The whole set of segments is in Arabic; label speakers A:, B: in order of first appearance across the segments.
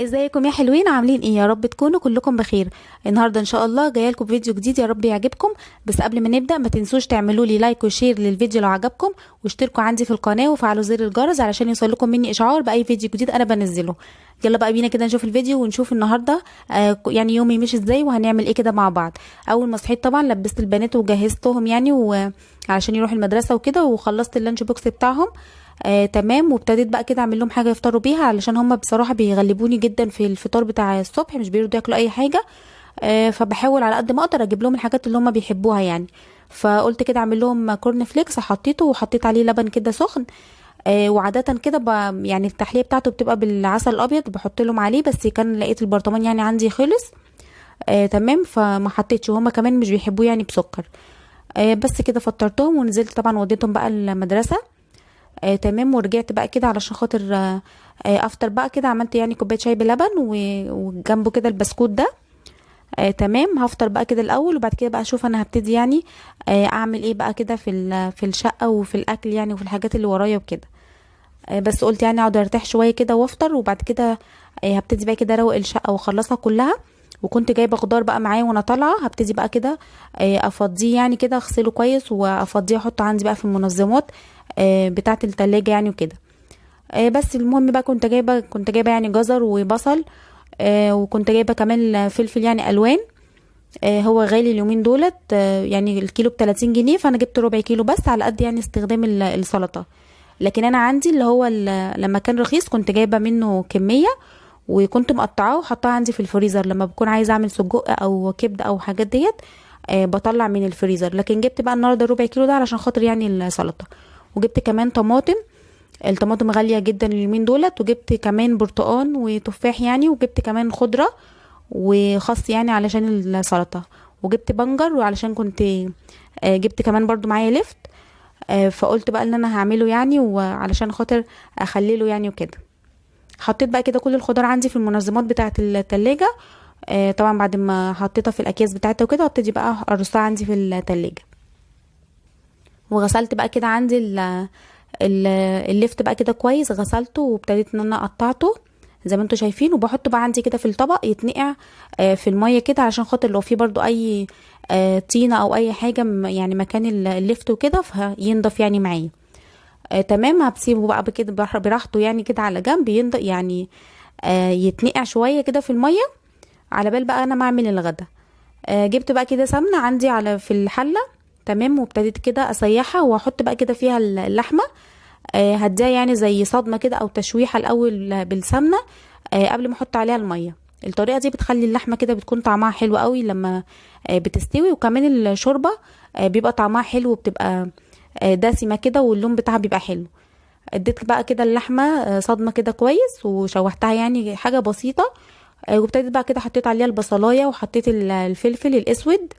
A: ازيكم يا حلوين؟ عاملين ايه؟ يا رب تكونوا كلكم بخير. النهارده ان شاء الله جايه لكم فيديو جديد، يا رب يعجبكم. بس قبل ما نبدا ما تنسوش تعملوا لي لايك وشير للفيديو لو عجبكم، واشتركوا عندي في القناه وفعلوا زر الجرس علشان يوصلكم مني اشعار باي فيديو جديد انا بنزله. يلا بقى بينا كده نشوف الفيديو ونشوف النهارده يعني يومي مشي ازاي وهنعمل ايه كده مع بعض. اول ما صحيت طبعا لبست البنات وجهزتهم يعني علشان يروحوا المدرسه وكده، وخلصت اللانش بوكس بتاعهم. تمام. وابتديت بقى كده اعمل لهم حاجه يفطروا بيها، علشان هم بصراحه بيغلبوني جدا في الفطار بتاع الصبح، مش بيرضوا ياكلوا اي حاجه. فبحاول على قد ما اقدر اجيب لهم الحاجات اللي هم بيحبوها يعني. فقلت كده اعمل لهم كورن فليكس، حطيته وحطيت عليه لبن كده سخن. وعاده كده يعني التحليه بتاعته بتبقى بالعسل الابيض، بحط لهم عليه، بس كان لقيت البرطمان يعني عندي خلص. تمام، فما حطيتش، وهما كمان مش بيحبوه يعني بسكر. بس كده فطرتهم ونزلت طبعا وديتهم بقى المدرسه. تمام. ورجعت بقى كده علشان خاطر افطر بقى كده. عملت يعني كوبايه شاي بلبن وجنبه كده البسكوت ده. تمام. هفطر بقى كده الاول، وبعد كده بقى اشوف انا هبتدي يعني اعمل ايه بقى كده في الشقه وفي الاكل يعني، وفي الحاجات اللي ورايا وكده. بس قلت يعني اقعد ارتاح شويه كده وافطر، وبعد كده هبتدي بقى كده اروق الشقه واخلصها كلها. وكنت جايبه خضار بقى معايا وانا طالعه، هبتدي بقى كده افضيه يعني كده، اغسله كويس وافضيه احطه عندي بقى في المنظمات بتاعه التلاجة يعني وكده. بس المهم بقى كنت جايبه يعني جزر وبصل. وكنت جايبه كمان فلفل يعني الوان. هو غالي اليومين دولت، يعني الكيلو ب30 جنيه، فانا جبت ربع كيلو بس على قد يعني استخدام السلطه. لكن انا عندي اللي هو لما كان رخيص كنت جايبه منه كميه، وكنت مقطعاه وحطاه عندي في الفريزر لما بكون عايزه اعمل سجق او كبده او حاجات ديت. بطلع من الفريزر. لكن جبت بقى النهارده ربع كيلو ده علشان خاطر يعني السلطه. وجبت كمان طماطم. الطماطم غاليه جدا اليومين دولت. وجبت كمان برتقان وتفاح يعني، وجبت كمان خضره وخس يعني علشان السلطه. وجبت بنجر وعلشان كنت جبت كمان برضو معايا لفت. فقلت بقى ان انا هعمله يعني، وعلشان خاطر اخلله يعني وكده. حطيت بقى كده كل الخضار عندي في المنظمات بتاعه التلاجة. طبعا بعد ما حطيتها في الاكياس بتاعتها وكده، ابتدي بقى ارصها عندي في التلاجة. وغسلت بقى كده عندي ال- اللفت بقى كده كويس، غسلته وابتديت ان انا قطعته زي ما انتوا شايفين، وبحطه بقى عندي كده في الطبق يتنقع في المية كده، علشان خاطر لو في برضو اي طينة او اي حاجة يعني مكان اللفت وكده، فينضف يعني معايا. تمام. هبسيبه بقى كده براحته يعني كده على جنب ينضف يعني. يتنقع شوية كده في المية على بال بقى انا ما اعمل الغدا. جبت بقى كده سمنة عندي على في الحلة. تمام. وابتديت كده اسيحها واحط بقى كده فيها اللحمة. هديها يعني زي صدمة كده او تشويحة الاول بالسمنة قبل ما احط عليها المية. الطريقة دي بتخلي اللحمة كده بتكون طعمها حلو قوي لما بتستوي. وكمان الشوربة بيبقى طعمها حلو، وبتبقى دسمة كده، واللون بتاعها بيبقى حلو. اديت بقى كده اللحمة صدمة كده كويس، وشوحتها يعني حاجة بسيطة. وابتديت بقى كده حطيت عليها البصلاية وحطيت الفلفل الاسود.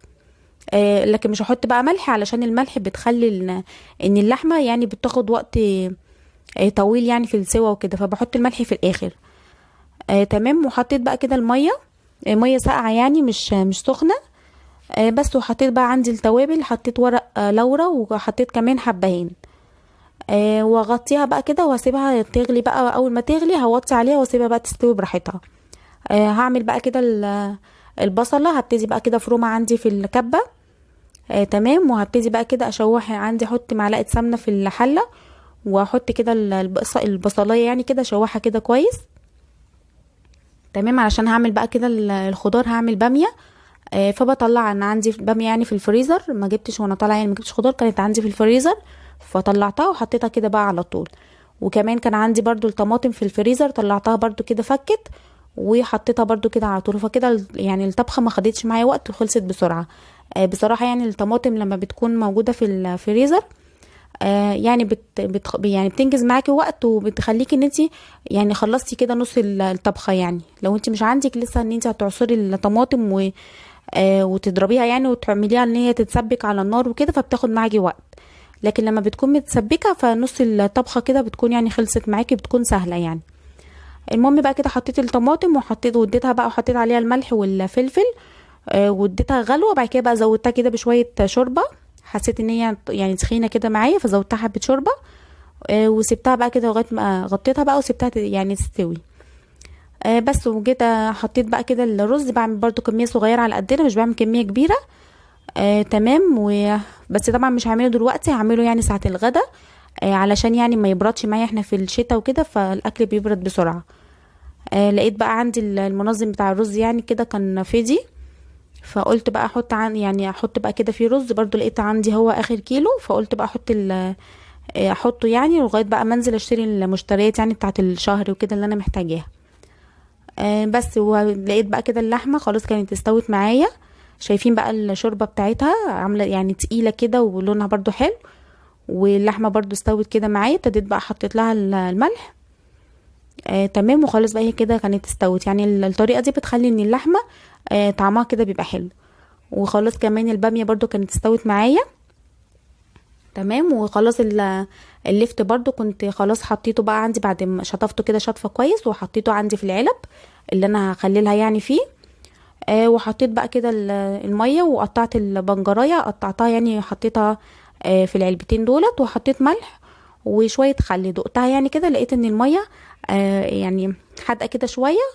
A: لكن مش هحط بقى ملح، علشان الملح بتخلي ان اللحمة يعني بتاخد وقت طويل يعني في السوا وكده، فبحط الملح في الاخر. تمام. وحطيت بقى كده المية، مية ساقعة يعني مش سخنة. بس. وحطيت بقى عندي التوابل، حطيت ورق لورا، وحطيت كمان حبهان. واغطيها بقى كده واسيبها تغلي بقى. اول ما تغلي هوطي عليها واسيبها بقى تستوي براحتها. هعمل بقى كده البصلة. هبتدي بقى كده فرومة عندي في الكبة. تمام. وهبتدي بقى كده اشوح عندي، احط معلقة سمنة في الحلة، واحط كده البصلاية يعني كده اشوحها كده كويس. تمام. علشان هعمل بقى كده الخضار، هعمل بامية. فبطلع انا عندي بامية يعني في الفريزر، ما جبتش وانا طالعه يعني، ما جبتش خضار، كانت عندي في الفريزر. فطلعتها وحطيتها كده بقى على طول. وكمان كان عندي برضو الطماطم في الفريزر، طلعتها برضو كده فكت وحطيتها برضو كده على طول. فكده يعني الطبخه ما خدتش معايا وقت وخلصت بسرعه. بصراحه يعني الطماطم لما بتكون موجوده في الفريزر يعني يعني بتنجز معاكي وقت، وبتخليكي ان انت يعني خلصتي كده نص الطبخه. يعني لو انت مش عندك لسه ان انت هتعصري الطماطم وتضربيها يعني، وتعمليها ان هي تتسبك على النار وكده، فبتاخد معاكي وقت. لكن لما بتكون متسبكه فنص الطبخه كده بتكون يعني خلصت معاكي، بتكون سهله يعني. المهم بقى كده حطيت الطماطم وحطيت وديتها بقى، وحطيت عليها الملح والفلفل. واديتها غلوه. بعد كده بقى زودتها كده بشويه شوربه. حسيت ان هي يعني تخينه كده معايا، فزودتها حبه شوربه. وسبتها بقى كده لغايه ما غطيتها بقى وسبتها يعني تستوي. بس وجيت حطيت بقى كده الرز، بعمل برضو كميه صغيره على قدنا، مش بعمل كميه كبيره. تمام. بس طبعا مش هعمله دلوقتي، هعمله يعني ساعه الغدا، علشان يعني ما يبردش معايا، احنا في الشتاء وكده فالاكل بيبرد بسرعه. لقيت بقى عندي المنظم بتاع الرز يعني كده كان فاضي، فقلت بقى احط يعني احط بقى كده فيه رز، برضو لقيت عندي هو اخر كيلو، فقلت بقى احطه يعني لغايه بقى منزل اشتري المشتريات يعني بتاعه الشهر وكده اللي انا محتاجاها. بس ولقيت بقى كده اللحمه خلاص كانت استوت معايا. شايفين بقى الشوربه بتاعتها عامله يعني تقيله كده ولونها برضو حلو، واللحمه برضو استوت كده معايا. ابتديت بقى حطيت لها الملح. تمام. وخلاص بقى هي كده كانت استوت، يعني الطريقه دي بتخلي ان اللحمه طعمها كده بيبقى حلو. وخلاص كمان الباميه برضو كانت استوت معايا. تمام. وخلاص اللفت برضو كنت خلاص حطيته بقى عندي بعد ما شطفته كده شطفه كويس، وحطيته عندي في العلب اللي انا هخللها يعني فيه. وحطيت بقى كده الميه، وقطعت البنجرايه قطعتها يعني حطيتها في العلبتين دولت، وحطيت ملح وشويه خل. دقتها يعني كده لقيت ان الميه يعني حادقه كده شويه،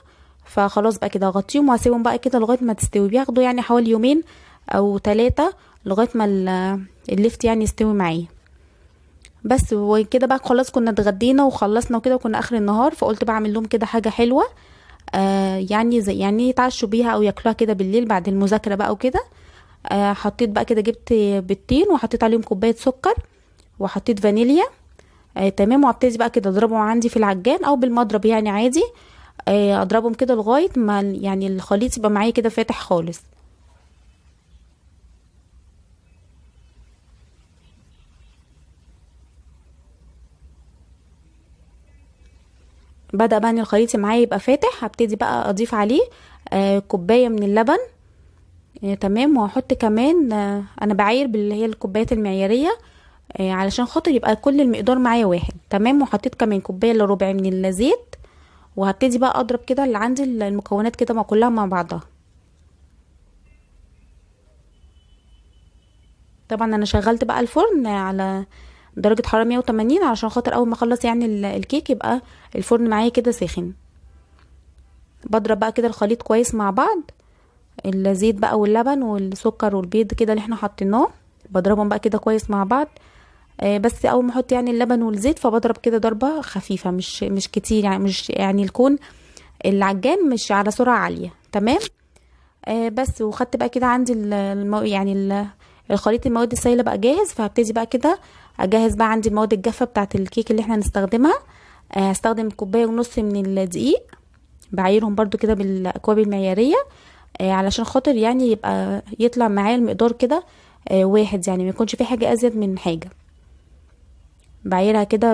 A: فخلاص بقى كده اغطيهم واسيبهم بقى كده لغايه ما تستوي. بياخدوا يعني حوالي يومين او 3 لغايه ما اللفت يعني يستوي معايا. بس وكده بقى خلاص كنا اتغدينا وخلصنا وكده، وكنا اخر النهار، فقلت بقى اعمل لهم كده حاجه حلوه يعني زي يعني يتعشوا بيها او ياكلوها كده بالليل بعد المذاكره بقى وكده. حطيت بقى كده جبت بيضتين وحطيت عليهم كوبايه سكر وحطيت فانيليا. تمام. وابتدي بقى كده اضربهم عندي في العجان او بالمضرب يعني عادي. اضربهم كده لغايه ما يعني الخليط يبقى معايا كده فاتح خالص. بدأ بقى ان الخليط معايا يبقى فاتح، هبتدي بقى اضيف عليه كوبايه من اللبن. تمام. وهحط كمان انا بعاير باللي هي الكوبايات المعياريه علشان خاطر يبقى كل المقدار معايا واحد. تمام. وحطيت كمان كوبايه الا ربع من الزيت، وهبتدي بقى اضرب كده اللي عندي المكونات كده مع كلها مع بعضها. طبعا انا شغلت بقى الفرن على درجه حراره 180 علشان خاطر اول ما اخلص يعني الكيك يبقى الفرن معايا كده ساخن. بضرب بقى كده الخليط كويس مع بعض، الزيت بقى واللبن والسكر والبيض كده اللي احنا حطيناه، بضربهم بقى كده كويس مع بعض. بس اول ما احط يعني اللبن والزيت فبضرب كده ضربه خفيفه، مش كتير يعني، مش يعني الكون العجان مش على سرعه عاليه. تمام. بس وخدت بقى كده عندي الخليط المواد السائله بقى جاهز، فهبتدي بقى كده اجهز بقى عندي المواد الجافه بتاعه الكيك اللي احنا هنستخدمها. هستخدم كوبايه ونص من الدقيق، بعايرهم برضو كده بالاكواب المعياريه علشان خاطر يعني يبقى يطلع معايا المقدار كده واحد، يعني ما يكونش في حاجه ازيد من حاجه. بعايرها كده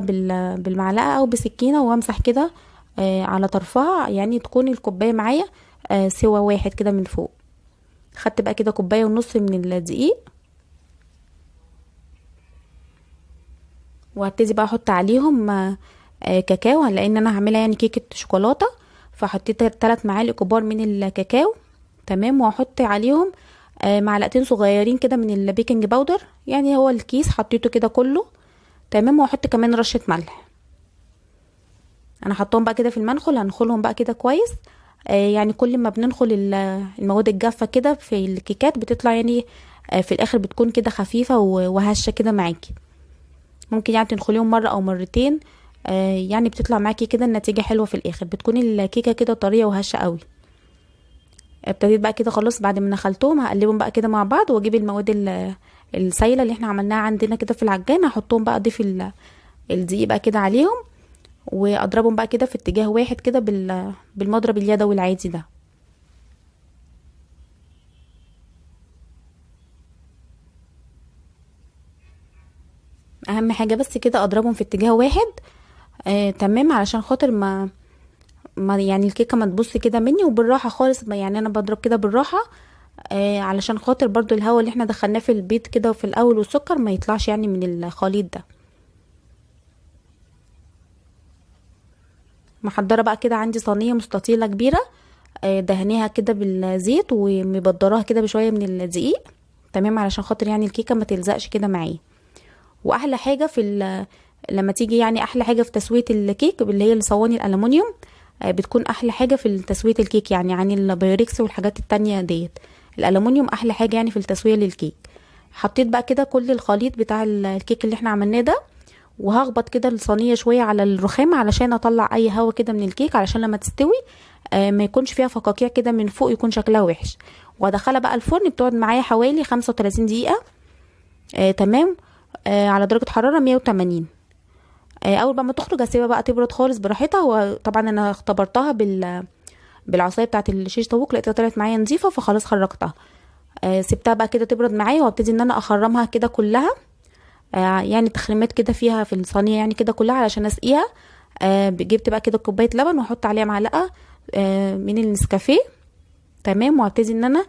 A: بالمعلقه او بسكينه وامسح كده على طرفها، يعني تكون الكوبايه معايا سوا واحد كده من فوق. خدت بقى كده كوبايه ونص من الدقيق، وهبتدي بقى احط عليهم كاكاو، لان انا هعملها يعني كيكه شوكولاته، فحطيت 3 معالق كبار من الكاكاو. تمام. وهحط عليهم معلقتين صغيرين كده من البيكنج باودر، يعني هو الكيس حطيته كده كله. تمام. وهحط كمان رشه ملح. انا حطهم بقى كده في المنخل، هنخلهم بقى كده كويس. يعني كل ما بننخل المواد الجافه كده في الكيكات بتطلع يعني في الاخر بتكون كده خفيفه وهشه كده معاكي. ممكن يعني تنخليهم مره او مرتين، يعني بتطلع معاكي كده النتيجه حلوه في الاخر، بتكون الكيكه كده طريه وهشه قوي. ابتديت بقى كده خلاص بعد ما نخلتهم هقلبهم بقى كده مع بعض، واجيب المواد السايله اللي احنا عملناها عندنا كده في العجان، هحطهم بقى اضيف الدقيق بقى كده عليهم، واضربهم بقى كده في اتجاه واحد كده بالمضرب اليدوي العادي ده. اهم حاجه بس كده اضربهم في اتجاه واحد. تمام. علشان خاطر ما يعني الكيكه ما تبص كده مني، وبالراحه خالص يعني انا بضرب كده بالراحه علشان خاطر برضو الهواء اللي احنا دخلناه في البيض كده وفي الاول والسكر ما يطلعش يعني من الخليط ده. محضره بقى كده عندي صينيه مستطيله كبيره، دهنيها كده بالزيت ومبدراها كده بشويه من الدقيق. تمام. علشان خاطر يعني الكيكه ما تلزقش كده معايا. واحلى حاجه لما تيجي يعني احلى حاجه في تسويه الكيك اللي هي الصواني الالومنيوم، بتكون احلى حاجه في تسويه الكيك، يعني عن البايركس والحاجات التانية ديت. الالومنيوم احلى حاجه يعني في التسويه للكيك. حطيت بقى كده كل الخليط بتاع الكيك اللي احنا عملناه ده، وهخبط كده الصينيه شويه على الرخام علشان اطلع اي هوا كده من الكيك، علشان لما تستوي ما يكونش فيها فقاقيع كده من فوق يكون شكلها وحش. وادخلها بقى الفرن، بتقعد معايا حوالي 35 دقيقه. تمام. على درجه حراره 180. اول بقى ما تخرج اسيبها بقى تبرد خالص براحتها. وطبعا انا اختبرتها بالعصايه بتاعه الشيش طاووق، لقيتها طلعت معايا نظيفه، فخلاص خرجتها. سبتها بقى كده تبرد معايا، وابتدي ان انا اخرمها كده كلها. يعني تخريمات كده فيها في الصينيه يعني كده كلها علشان اسقيها. جبت بقى كده كوبايه لبن، واحط عليها معلقه من النسكافيه. تمام. وابتدي ان انا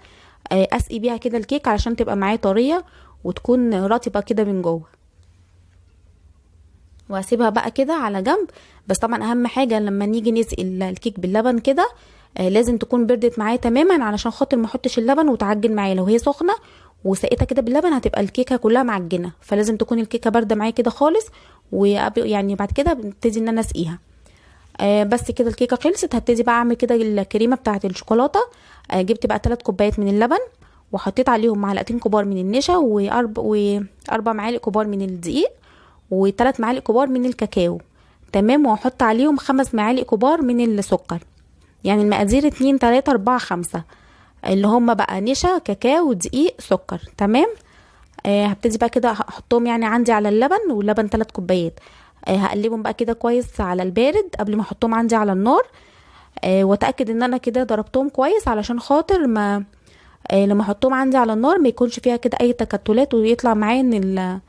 A: اسقي بيها كده الكيك علشان تبقى معايا طريه وتكون رطبه كده من جوه. واسيبها بقى كده على جنب. بس طبعا اهم حاجه لما نيجي نسقي الكيك باللبن كده لازم تكون بردت معايا تماما، علشان خاطر ما احطش اللبن وتعجن معايا. لو هي سخنه وسقيتها كده باللبن هتبقى الكيكه كلها معجنه، فلازم تكون الكيكه بارده معايا كده خالص. يعني بعد كده بنبتدي ان انا اسقيها. بس كده الكيكه خلصت. هبتدي بقى اعمل كده الكريمه بتاعه الشوكولاته. جبت بقى 3 كوبايات من اللبن، وحطيت عليهم معلقتين كبار من النشا، واربع معالق كبار من الدقيق، و3 معالق كبار من الكاكاو. تمام. وهحط عليهم 5 معالق كبار من السكر. يعني المقادير 2 3 4 5، اللي هم بقى نشا كاكاو دقيق سكر. تمام. هبتدي بقى كده احطهم يعني عندي على اللبن، واللبن 3 كوبايات. هقلبهم بقى كده كويس على البارد قبل ما احطهم عندي على النار. واتاكد ان انا كده ضربتهم كويس، علشان خاطر ما لما احطهم عندي على النار ما يكونش فيها كده اي تكتلات، ويطلع معايا ان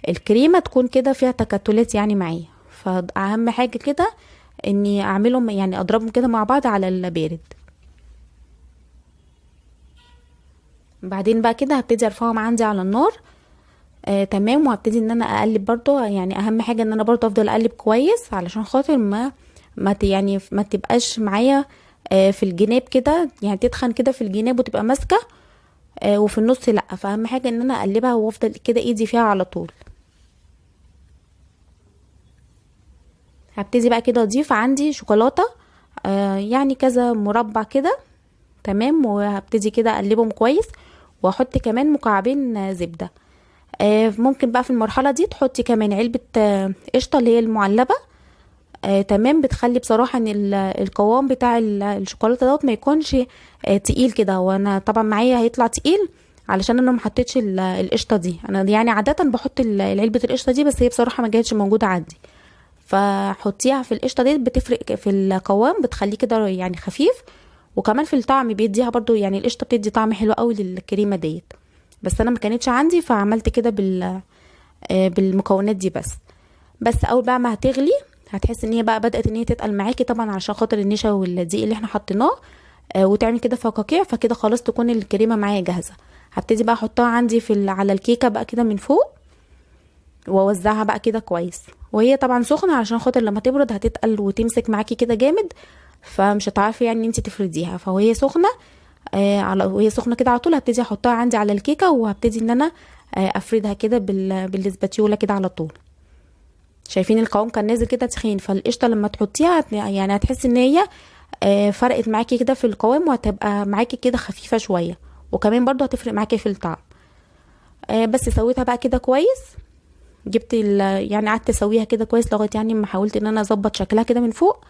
A: الكريمه تكون كده فيها تكتلات يعني معايا. فاهم حاجه كده اني اعملهم يعني اضربهم كده مع بعض على البارد. بعدين بقى كده هبتدي ارفعهم عندي على النار. تمام. وهبتدي ان انا اقلب برضو. يعني اهم حاجه ان انا برضو افضل اقلب كويس، علشان خاطر يعني ما تبقاش معايا في الجناب كده، يعني تتخن كده في الجناب وتبقى ماسكه وفي النص لا. فاهم حاجه ان انا اقلبها وافضل كده ايدي فيها على طول. هبتدي بقى كده اضيف عندي شوكولاته يعني كذا مربع كده. تمام. وهبتدي كده اقلبهم كويس، واحط كمان مكعبين زبده. ممكن بقى في المرحله دي تحطي كمان علبه قشطه اللي هي المعلبه. تمام. بتخلي بصراحه ان القوام بتاع الشوكولاته دوت ما يكونش تقيل كده. وانا طبعا معايا هيطلع تقيل علشان انا ما حطيتش القشطه دي. انا يعني عاده بحط علبه القشطه دي، بس هي بصراحه ما جاتش موجوده عندي. فحطيها في القشطه دي، بتفرق في القوام، بتخليه كده يعني خفيف. وكمان في الطعم بيديها برضو، يعني القشطه بتدي طعم حلو قوي للكريمه ديت. بس انا ما كانتش عندي فعملت كده بالمكونات دي بس اول بقى ما هتغلي هتحس ان هي بقى بدات ان هي تتقل معاكي، طبعا عشان خاطر النشا والدقيق اللي احنا حطيناه. وتعمل كده فقاقيع، فكده خلاص تكون الكريمه معايا جاهزه. هبتدي بقى احطها عندي على الكيكه بقى كده من فوق، واوزعها بقى كده كويس. وهي طبعا سخنه، عشان خاطر لما تبرد هتتقل وتمسك معاكي كده جامد، فمش هتعرفي يعني انت تفرديها. وهي سخنه كده على طول هبتدي احطها عندي على الكيكه، وهبتدي ان انا افردها كده بالسباتيولا كده على طول. شايفين القوام كان نازل كده تخين، فالقشطه لما تحطيها يعني هتحسي ان هي فرقت معاكي كده في القوام، وهتبقى معاكي كده خفيفه شويه، وكمان برضو هتفرق معاكي في الطعم. بس سويتها بقى كده كويس. جبت يعني قعدت اسويها كده كويس لغايه يعني ما حاولت ان انا اظبط شكلها كده من فوق.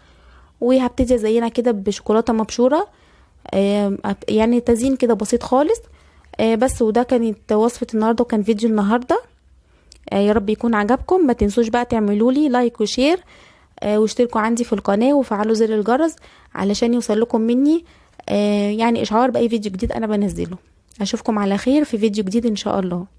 A: وهبتدي ازينها كده بشوكولاته مبشوره، يعني تزيين كده بسيط خالص. بس وده كانت وصفه النهارده، وكان فيديو النهارده. يا رب يكون عجبكم. ما تنسوش بقى تعملوا لي لايك وشير، واشتركوا عندي في القناه وفعلوا زر الجرس علشان يوصل لكم مني يعني اشعار باي فيديو جديد انا بنزله. اشوفكم على خير في فيديو جديد ان شاء الله.